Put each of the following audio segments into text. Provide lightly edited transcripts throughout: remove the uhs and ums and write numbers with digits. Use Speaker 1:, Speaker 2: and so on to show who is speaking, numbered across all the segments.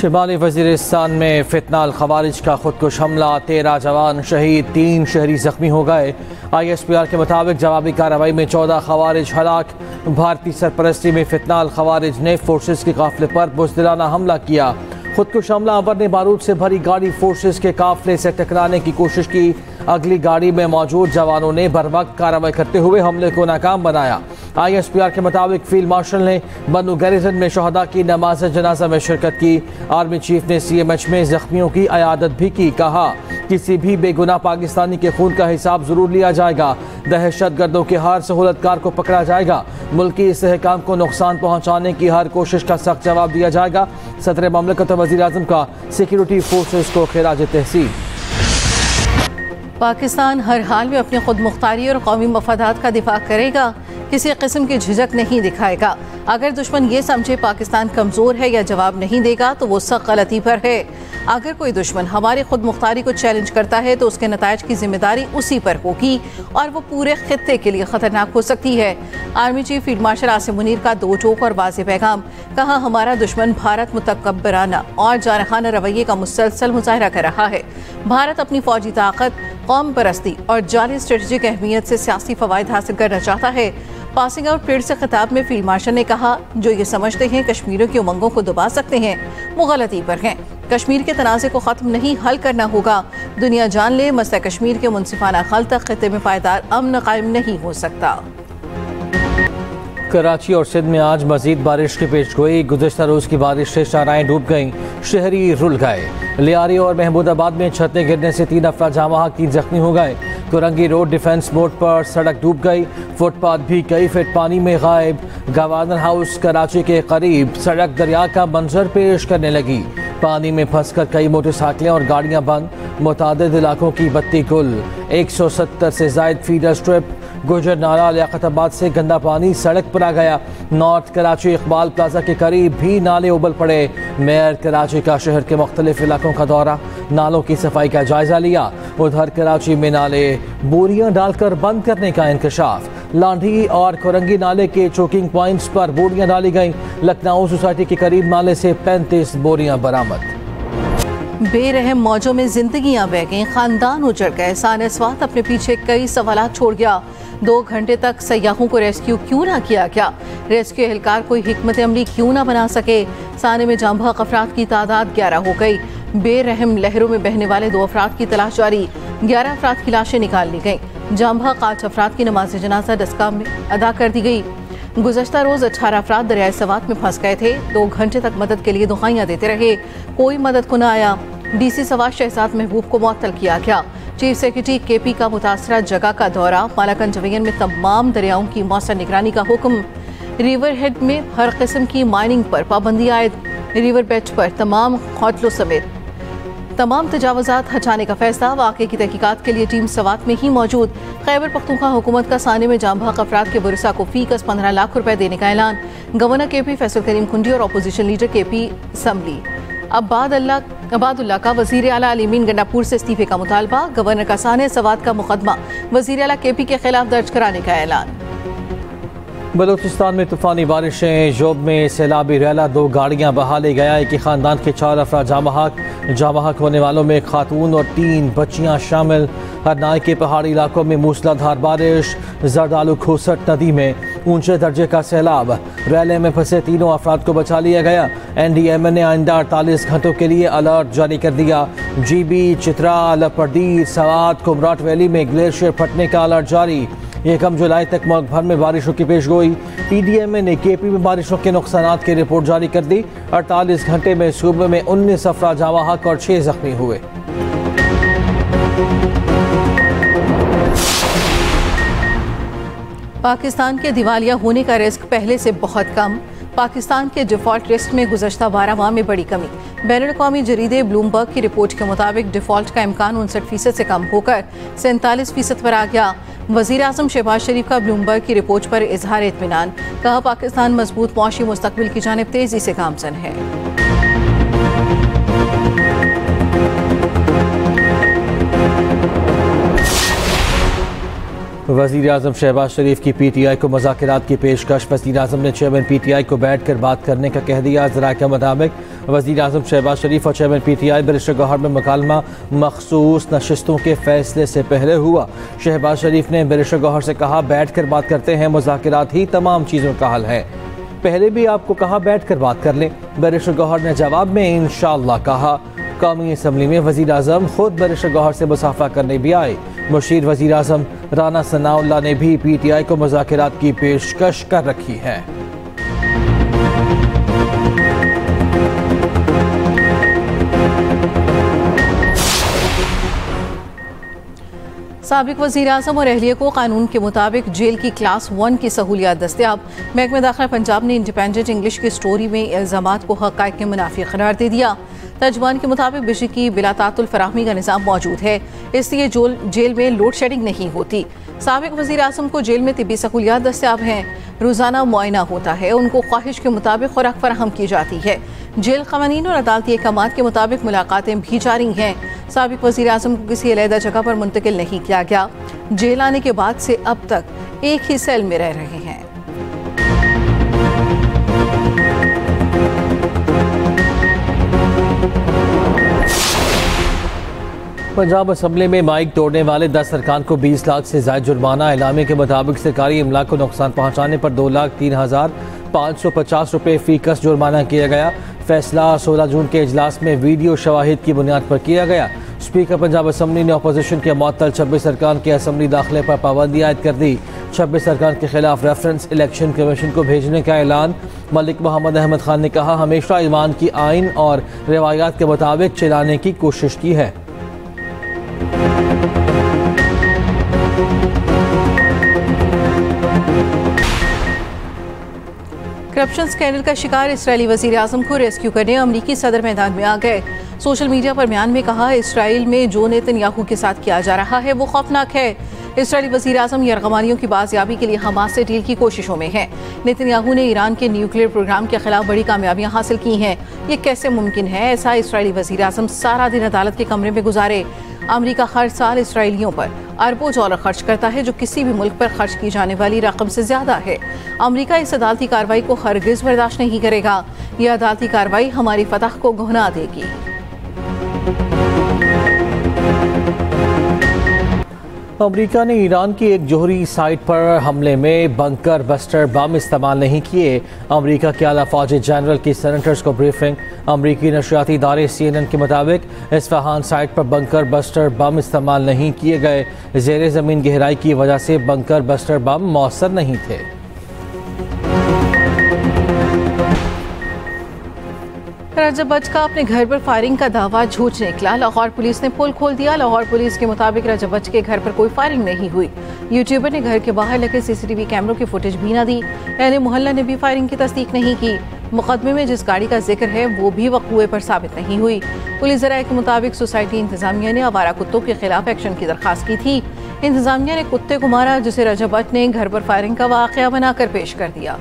Speaker 1: शिमाली वजीरिस्तान में फितनाल खवारिज का खुदकुश हमला, 13 जवान शहीद, 3 शहरी जख्मी हो गए। ISPR के मुताबिक जवाबी कार्रवाई में 14 खवारिज हलाक। भारतीय सरपरस्ती में फितनाल खवारिज ने फोर्सेस के काफिले पर बुज़दिलाना हमला किया। खुदकुश हमलावर ने बारूद से भरी गाड़ी फोर्सेस के काफिले से टकराने की कोशिश की। अगली गाड़ी में मौजूद जवानों ने बर वक्त कार्रवाई करते हुए हमले को नाकाम बनाया। ISPR के मुताबिक फील्ड मार्शल ने बन्नू गैरिजन में शहदा की नमाज जनाजा में शिरकत की। आर्मी चीफ ने CMH में जख्मियों की अयादत भी की। कहा किसी भी बेगुनाह पाकिस्तानी के खून का हिसाब जरूर लिया जाएगा। दहशत गर्दों के हर सहूलतकार को पकड़ा जाएगा। मुल्की इस्तेहकाम को नुकसान पहुँचाने की हर कोशिश का सख्त जवाब दिया जाएगा। सदर ममलकत वज़ीर आज़म का सिक्योरिटी फोर्सेस को खिराज तहसीन।
Speaker 2: पाकिस्तान हर हाल में अपनी खुद मुख्तारी और कौमी मफादात का दिफा करेगा, किसी किस्म की झिझक नहीं दिखाएगा। अगर दुश्मन ये समझे पाकिस्तान कमज़ोर है या जवाब नहीं देगा तो वो सख्त गलती पर है। अगर कोई दुश्मन हमारी खुद मुख्तारी को चैलेंज करता है तो उसके नताइज की जिम्मेदारी उसी पर होगी और वो पूरे खित्ते के लिए ख़तरनाक हो सकती है। Army chief field marshal Asim Munir का दो टोक और वाज़ेह पैगाम। कहा हमारा दुश्मन भारत मुतकब्बराना और जारखाना रवैये का मुसलसल मुजाहरा कर रहा है। भारत अपनी फौजी ताकत, कौम परस्ती और जाली स्ट्रेटजिक अहमियत से सियासी फ़वाइद हासिल करना चाहता है। पासिंग आउट परेड से खिताब में फील्ड मार्शल ने कहा जो ये समझते हैं कश्मीरियों की उमंगों को दबा सकते हैं वो गलती पर हैं। कश्मीर के तनाज़े को ख़त्म नहीं हल करना होगा। दुनिया जान ले मसला कश्मीर के मुनसिफाना हल तक खित्ते में पायदार अमन कायम नहीं हो सकता।
Speaker 1: कराची और सिंध में आज मजीद बारिश की पेशगोई। गुज़श्ता रोज़ की बारिश से शाहराएं डूब गईं, शहरी रुल गए। लियारी और महमूदाबाद में छतें गिरने से 3 अफराद जाँ 3 जख्मी हो गए। कुरंगी रोड डिफेंस मोड पर सड़क डूब गई। फुटपाथ भी कई फीट पानी में गायब। गवर्नर हाउस कराची के करीब सड़क दरिया का मंजर पेश करने लगी। पानी में फंसकर कई मोटरसाइकिलें और गाड़ियां बंद। मुतादिद इलाकों की बत्ती गुल। 170 से जायद फीडर स्ट्रिप। गुजर नाला लियाकताबाद से गंदा पानी सड़क पर आ गया। नॉर्थ कराची इकबाल प्लाजा के करीब भी नाले उबल पड़े। मेयर कराची का शहर के मुख्तलिफ इलाकों का दौरा, नालों की सफाई का जायजा लिया। उधर कराची में नाले बोरियां डालकर बंद करने का इंकशाफ। लांढी और कुरंगी नाले के चोकिंग पॉइंट्स पर बोरियां डाली गईं। लखनऊ सोसाइटी के करीब नाले से 35 बोरियां बरामद।
Speaker 2: बेरहम मौजों में जिंदगियां बह गईं, खानदान उजड़ गए। सानसवात अपने पीछे कई सवालात छोड़ गया। 2 घंटे तक सयाहों को रेस्क्यू क्यों ना किया गया? रेस्क्यू एहलकार कोई हिकमत अमली क्यों ना बना सके? साने में जाम बहक अफराद की तादाद 11 हो गई। बेरहम लहरों में बहने वाले 2 अफराद की तलाश जारी। 11 अफराद की लाशें निकाल ली गईं। जाम बहक 8 अफराद की नमाज जनाजा डस्काम में अदा कर दी गई। गुज़श्ता रोज़ 18 अफराद दरियाए सवात में फंस गए थे। 2 घंटे तक मदद के लिए दुआएं देते रहे, कोई मदद को न आया। DC सवात शहजाद महबूब को मुअत्तल किया गया। चीफ सेक्रेटरी KP का मुतासरा जगह का दौरा। मालाकन जवेयन में तमाम दरियाओं की मौसर निगरानी का हुक्म। रिवर हेड में हर किस्म की माइनिंग पर पाबंदी आयद। रिवर बेड पर तमाम होटलों समेत तमाम तजावुज़ात हटाने का फैसला। वाक़े की तहकीकात के लिए टीम सवात में ही मौजूद। खैबर पख्तूनख्वा हुकूमत का साने में जाम बहक अफराद के बुरसा को फीकस 15 लाख रुपए देने का ऐलान। गवर्नर KP फैसल करीम खुंडी और अपोजिशन लीडर KP असम्बली अबादुल्ला का वज़ीर आला अलीमीन गंडापुर से इस्तीफे का मुतालबा। गवर्नर का साने सवात का मुकदमा वज़ीर आला KP के खिलाफ दर्ज कराने का ऐलान।
Speaker 1: बलूचिस्तान में तूफानी बारिशें। जोब में सैलाबी रैला, 2 गाड़ियां बहा ले गया। एक ही खानदान के 4 अफराद जाँ बहक होने वालों में खातून और 3 बच्चियां शामिल। हरनाई के पहाड़ी इलाकों में मूसलाधार बारिश। जरदालू खोसट नदी में ऊंचे दर्जे का सैलाब। रैले में फंसे 3 अफराद को बचा लिया गया। NDMA ने आइंदा 48 घंटों के लिए अलर्ट जारी कर दिया। GB, चित्रा, परदीर, सवात, कुमराट वैली में ग्लेशियर फटने का अलर्ट जारी। 1 जुलाई तक मुल्क भर में बारिशों की पेशगोई। PDMA ने KP में बारिशों के नुकसानात की रिपोर्ट जारी कर दी। 48 घंटे में सूबे में 19 अफराद जाँ बहक और 6 जख्मी हुए।
Speaker 2: पाकिस्तान के दिवालिया होने का रिस्क पहले से बहुत कम। पाकिस्तान के डिफ़ॉल्ट रिस्क में गुज़श्ता 12 माह में बड़ी कमी। बैनुल-अक़वामी जरीदे ब्लूमबर्ग की रिपोर्ट के मुताबिक डिफ़ॉल्ट का इम्कान 59% से कम होकर 47% पर आ गया। वज़ीर आज़म शहबाज शरीफ का ब्लूमबर्ग की रिपोर्ट पर इजहार इत्मीनान। कहा पाकिस्तान मजबूत मुआशी मुस्तक़बिल की जानिब तेज़ी से गामज़न है।
Speaker 1: वज़ीर आज़म शहबाज शरीफ की PTI को मुज़ाकरात की पेशकश। वज़ीर आज़म ने चेयरमैन PTI को बैठ कर बात करने का कह दिया। ज़राए के मुताबिक वज़ीर आज़म शहबाज शरीफ और चेयरमैन PTI बैरिस्टर गौहर में मुकालमा मखसूस नशिस्तों के फैसले से पहले हुआ। शहबाज शरीफ ने बैरिस्टर गौहर से कहा, बैठ कर बात करते हैं, मुज़ाकरात ही तमाम चीज़ों का हल है। पहले भी आपको कहा बैठ कर बात कर लें। बैरिस्टर गौहर ने जवाब में इंशाअल्लाह कहा। कौमी असम्बली में वज़ीर आज़म खुद बैरिस्टर गौहर से मुसाफा करने भी आए। मुशीर वज़ीर आज़म राना सनाउल्लाह ने भी PTI को मुज़ाकरात की पेशकश कर रखी है।
Speaker 2: साबिक वज़ीर आज़म और अहलिया को कानून के मुताबिक जेल की क्लास 1 की सहूलियात दस्तियाब। महकमा दाखिला पंजाब ने इंडिपेंडेंट इंग्लिश की स्टोरी में इल्ज़ामात को हक़ाइक़ के मुनाफी करार दे दिया। तर्जुमान के मुताबिक बिजली की बिलातातुल फराहमी का निज़ाम मौजूद है, इसलिए जेल में लोड शेडिंग नहीं होती। साबिक वज़ीर आज़म को जेल में तिब्बी सहूलियात दस्तियाब हैं। रोज़ाना मुआयना होता है, उनको ख्वाहिश के मुताबिक खुराक फराहम की जाती है। जेल क़वानीन और अदालती अहकामात के मुताबिक मुलाकातें भी जारी हैं। साबिक वज़ीर आज़म को किसी अलहदा जगह पर मुंतकिल नहीं किया गया। जेल आने के बाद से अब तक एक ही सेल में रह रहे हैं।
Speaker 1: पंजाब असम्बली में माइक तोड़ने वाले 10 अरकान को 20 लाख से ज़ायद जुर्माना। एलामे के मुताबिक सरकारी इमला को नुकसान पहुँचाने पर 2,03,550 रुपये फ़ीकस जुर्माना किया गया। फैसला 16 जून के इजलास में वीडियो शवाहिद की बुनियाद पर किया गया। स्पीकर पंजाब असम्बली ने अपोजिशन के मुअत्तल 26 अरकान के असम्बली दाखिले पर पाबंदी आयद कर दी। 26 अरकान के खिलाफ रेफरेंस इलेक्शन कमीशन को भेजने का ऐलान। मलिक मोहम्मद अहमद खान ने कहा, हमेशा ईमान की आइन और रिवायात के मुताबिक चलाने की कोशिश की है।
Speaker 2: करप्शन स्कैंडल का शिकार इसराइली वज़ीर आज़म को रेस्क्यू करने अमरीकी सदर मैदान में आ गए। सोशल मीडिया पर बयान में कहा, इसराइल में जो नेतन्याहू के साथ किया जा रहा है वो खौफनाक है। इसराइली वज़ीर आज़म यरगमानियों की बाजियाबी के लिए हमास से डील की कोशिशों में है। नेतन्याहू ने ईरान के न्यूक्लियर प्रोग्राम के खिलाफ बड़ी कामयाबियां हासिल की हैं। ये कैसे मुमकिन है ऐसा इसराइली वज़ीर आज़म सारा दिन अदालत के कमरे में गुजारे। अमरीका हर साल इसराइलियों पर अरबों डॉलर खर्च करता है, जो किसी भी मुल्क पर खर्च की जाने वाली रकम से ज्यादा है। अमरीका इस अदालती कार्रवाई को हरगिज बर्दाश्त नहीं करेगा। यह अदालती कार्रवाई हमारी फतह को गुहना देगी।
Speaker 1: अमरीका ने ईरान की एक जोहरी साइट पर हमले में बंकर बस्टर बम इस्तेमाल नहीं किए। अमरीका के आला फौजी जनरल की सेनेटर्स को ब्रीफिंग। अमरीकी नशरियाती इदारे CNN के मुताबिक इस्फहान साइट पर बंकर बस्टर बम इस्तेमाल नहीं किए गए। ज़ेरे ज़मीन गहराई की वजह से बंकर बस्टर बम मौसर नहीं थे।
Speaker 2: रजब बच का अपने घर पर फायरिंग का दावा झूठ निकला। लाहौर पुलिस ने पोल खोल दिया। लाहौर पुलिस के मुताबिक रजब बच के घर पर कोई फायरिंग नहीं हुई। यूट्यूबर ने घर के बाहर लगे CCTV कैमरों की फुटेज भी न दी। अहले मोहल्ला ने भी फायरिंग की तस्दीक नहीं की। मुकदमे में जिस गाड़ी का जिक्र है वो भी वक़ूए पर साबित नहीं हुई। पुलिस ज़राए के मुताबिक सोसाइटी इंतजामिया ने आवारा कुत्तों के खिलाफ एक्शन की दरख्वास्त की थी। इंतजामिया ने कुत्ते को मारा, जिसे रजब बच ने घर पर फायरिंग का वाक़या बनाकर पेश कर दिया।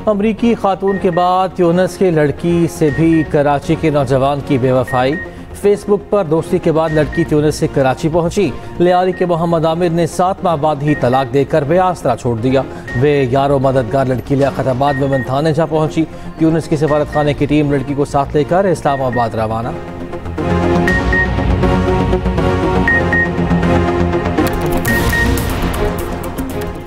Speaker 1: अमरीकी खातून के बाद ट्यूनिस की लड़की से भी कराची के नौजवान की बेवफाई। फेसबुक पर दोस्ती के बाद लड़की ट्यूनिस से कराची पहुंची। लियारी के मोहम्मद आमिर ने 7 माह बाद ही तलाक देकर बेआसरा छोड़ दिया। वे यारो मददगार लड़की लियाकताबाद में थाने जा पहुंची। ट्यूनिस की सफारत खाने की टीम लड़की को साथ लेकर इस्लामाबाद रवाना।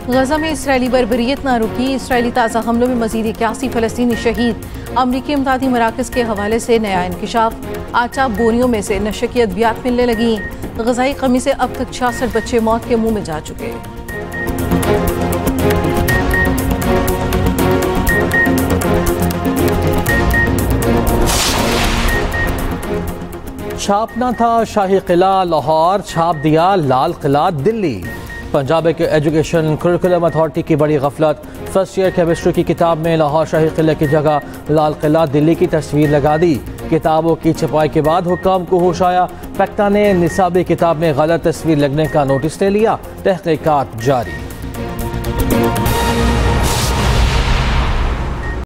Speaker 2: गजा में इसराइली बर्बरियत ना रुकी। इसराइली ताज़ा हमलों में मजीद 81 फ़लस्तीनी शहीद। अमरीकी इमदादी मराकज़ के हवाले से नया इंकिशाफ। आटा बोरियों में से नशे की अद्वियात मिलने लगी। गजाई कमी से अब तक 66 बच्चे मौत के मुंह में जा चुके।
Speaker 1: छापना था शाही किला लाहौर, छाप दिया लाल किला दिल्ली। पंजाब के एजुकेशन करिकुलम अथॉरिटी की बड़ी गफलत। फर्स्ट ईयर केमिस्ट्री की किताब में लाहौर शाही किले की जगह लाल किला दिल्ली की तस्वीर लगा दी। किताबों की छपाई के बाद हुक्काम को होश आया। फैक्टा ने निसाबी किताब में गलत तस्वीर लगने का नोटिस ले लिया। तहकीकात जारी।